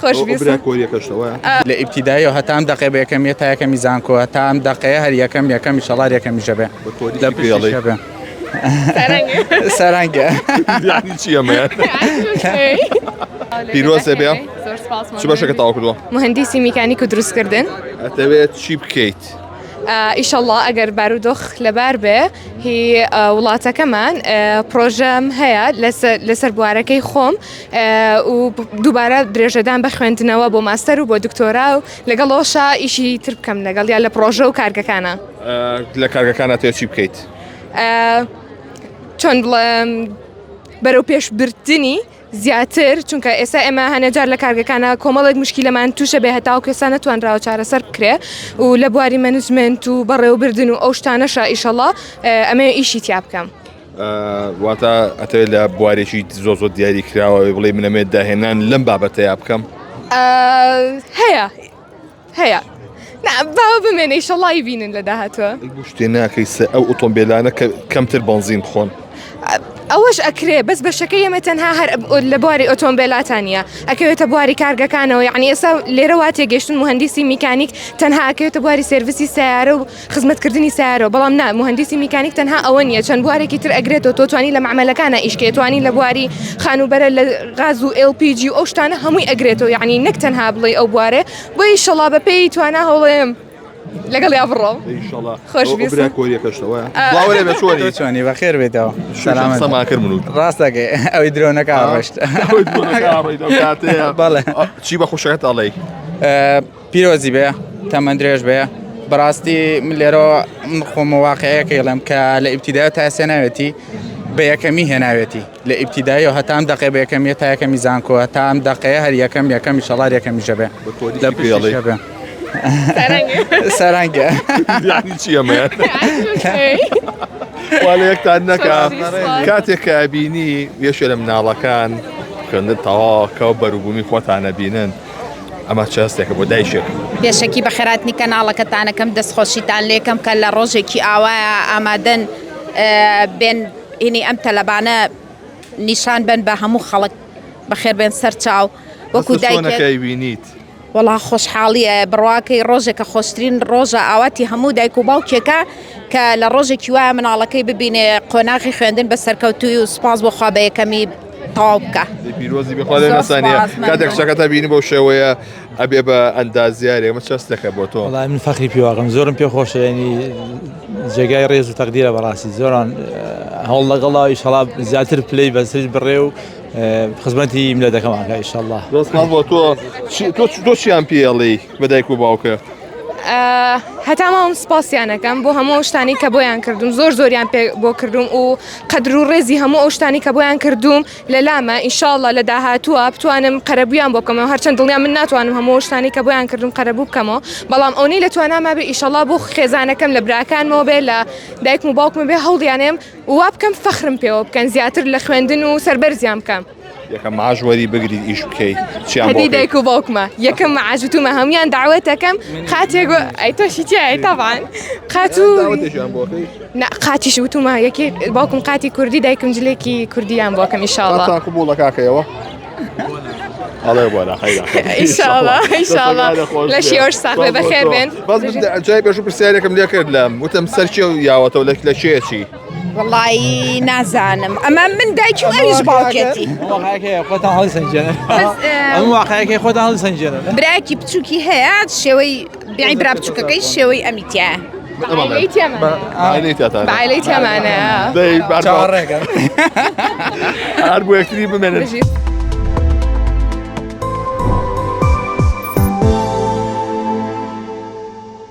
خوش بیست. لابتدائي وهتام دقيقة بيكم يتا يكم ميزانكو هتام دقيقة هر يكم إن شاء الله يكم جبه. لا بيش جبه. سرنگه. يعني چی همه؟ پیروز بیا. چی باشه که تاکدو؟ مهندسی میکانیک و دروست کردن. اتباع چی بکیت؟ إن شاء الله أجر بارودخ لباربة هي ولاتا كمان بروجرام هيا لسر بواركي خوم ودوباره درجة دان بخويندنا وبو ماستر وبو دكتوراه لقالوشا إشي تربكم لقال يلا بروجو كارجا كانا لكارجا كانا تيجي بكيت چون برو پیش برتنی زیاتر چونکە ئێستا ئێمە هەنێجار لە کارگەکانە کۆمەڵێک مشکلەمان تووشە بێ هەتاو کەسانە نەتوانراوە چارەسەر بکرێ و لە بواری مەنجمنت و بەڕێوەبردن و ئەو شتانەشە ئیشەڵڵا ئەمە ئیشی تیا بکەم. واتە ئەتەوێت لە بوارێکی زۆر دیاری کراوە بڵێ منەمێت داهێنان لەم بابەتەیە بکەم؟ هەیە باو بمێنە ئیشەڵڵا یبینن لە داهاتوە. شتێ ناکەی ئەو ئۆتۆمبیلانە کەمتر بەنزین بخۆن. ئەوەش ئەکرێ بەس بەشەکەی ئەمە تەنها هەر لە بواری ئۆتۆمبیلاتانە ئەکەوێتە بواری کارگەکانەوە یعنی ئێستا لێرە وا تێگەشتن مهندسی میکانیک تەنها ئەکەوێتە بواری سێڤیسی سیارە و خزمەتکردنی سیارەوە بەڵام نا مهندسی میکانیک تەنها ئەوە نیە چەند بوارێکی تر ئەگرێتەوە تۆ توانی لە معمەلەکانە ئیشکێ توانی لە بواری خانوبەرە لە غاز و LPG و ئەو شتانە هەمووی ئەگرێتەوە یعنی نەک تەنها بڵێ ئەو بوارێ بۆ ئیشەڵڵا بە پێی توانە هەوڵێم لەگەڵ یا بڕۆ خۆش بیست. باوەرێ بە چۆنی؟ چۆنی بەخێر بێتەوە. سەلامەت سەماکرد منوت. ڕاستەکەی ئەوەی درۆنەکە ڕشت. بەڵێ چی بە خوشەکەت ئەڵێی؟ پیرۆزی بێ تەمەەن درێژ بێ بەڕاستی لێرەوە خۆم واقعەیەکە ئێڵم کە لە ئیبتیدای تا سێناوێتی بە یەکەمی هێناوێتی لە ئیبتیدایی و هەتام دقیقە بە یەکەم تا یەکەمی زانکۆ هەتام دقیقە هەر یەکەم ئینشەڵڵا یەکەمی ژەبێ لە پیشەڵی ژەبێ. سەرنگە یعنی چی ئەمە؟ وا لە یەکتان نەکا کاتێک کە ئەبینی یەکێ لە مناڵەکان خوێندن تەواوکەوە بەرووبوومی خۆتانە بینن ئەمە چ هەستێکە بۆ دایشێک پێشەکی بە خێراتنی کەناڵەکەتانەکەم دەستخۆشیتان لێکم کە لە ڕۆژێکی ئاوایە ئامادەن بێن هینی ئەم تەلەبانە نیشان بن بە هەموو خەڵک بەخێر بێن سەر چاو وەکو دایکەکەی بینیت. وڵا خۆشحاڵیە بڕواکەی ڕۆژێکە خۆشترین ڕۆژە ئاواتی هەموو دایک و باوکێکە کە لە ڕۆژێکی وایە مناڵەکەی ببینێ قۆناغی خوێندن بە سەرکەوتووی و سوپاس بۆ خوا بە یەکەمی تەواو بکە. پیرۆزی بخوا لێ نەسانیە کاتێک شەکەتە بینی بەو شێوەیە ئەبێ بە ئەندازیارێ ئەمە چەست دەکە بۆ تۆ؟ وڵای من فەخری پیواغم زۆرم پێ خۆشە ینی جێگای ڕێز و تەقدیرە بەڕاستی زۆران هەوڵ لەگەڵا ئیشەڵا زیاتر پلەی بەسەر بڕێ و خزمەتی ملە دەکەمانکە ئیشەڵڵا. ڕۆستمان بۆ تۆ چیان پێڵی بە دایک و باوکە؟ هەتا ماوەم سپاسیانەکەم بۆ هەموو شتانی کە بۆیان کردوم زۆریان پێ بۆ کردوم و قەدر و ڕێزی هەموو ئەو شتانی کە بۆیان کردوم لە لامە ئینشاڵڵا لە داهاتووە بتوانم قەرەبوویان بۆ بکەمەوە هەرچەند دڵیان من ناتوانم هەموو شتانی کە بۆیان کردوم قەرەبوو بکەمەوە بەڵام ئەوەی لە توانامە بێ ئینشاڵڵا بۆ خێزانەکەم لە براکانمەوە بێ لە دایکم و باوکم بێ هەوڵیانێم وا بکەم فەخرم پێوە بکەن زیاتر لە خوێندن و سەربەرزیان بکەم. یەکەم معاژوەری بگریت ئیش بکەیت هەدی دایک و باوکمە یەکەم معاژتومە هەمویان داوەتەکەم قاتێک ئەی تۆشی تیایە تەبعاً قات و قاتیش وتومە یەکی باوکم قاتی کوردی دایکم جلێکی کوردیان بۆکەم ئینشاڵڵا. قبوڵە کاکەیەوە؟ ئەڵێ بۆرە ئینشاڵڵا لە شیۆش ساخێ بەخێر بێن. بەس جای پێش و پرسیارێکم لێ کرد لەم وتم سەر چێ یاوەتەوە لە شێچی؟ وڵی نازانم ئەمە من دایکی و ئەویش باوکێتی خۆتان هەڵی سەنجێنن ئەم واقعەکەی خۆتان هەڵی سەنجێنن. براکی بچووکی هەیە شێوەی بیعی برا بچووکەکەی شێوەی ئەمیتیە بەعیلەی تێمانە هەر بۆ یەکتری بمێنن.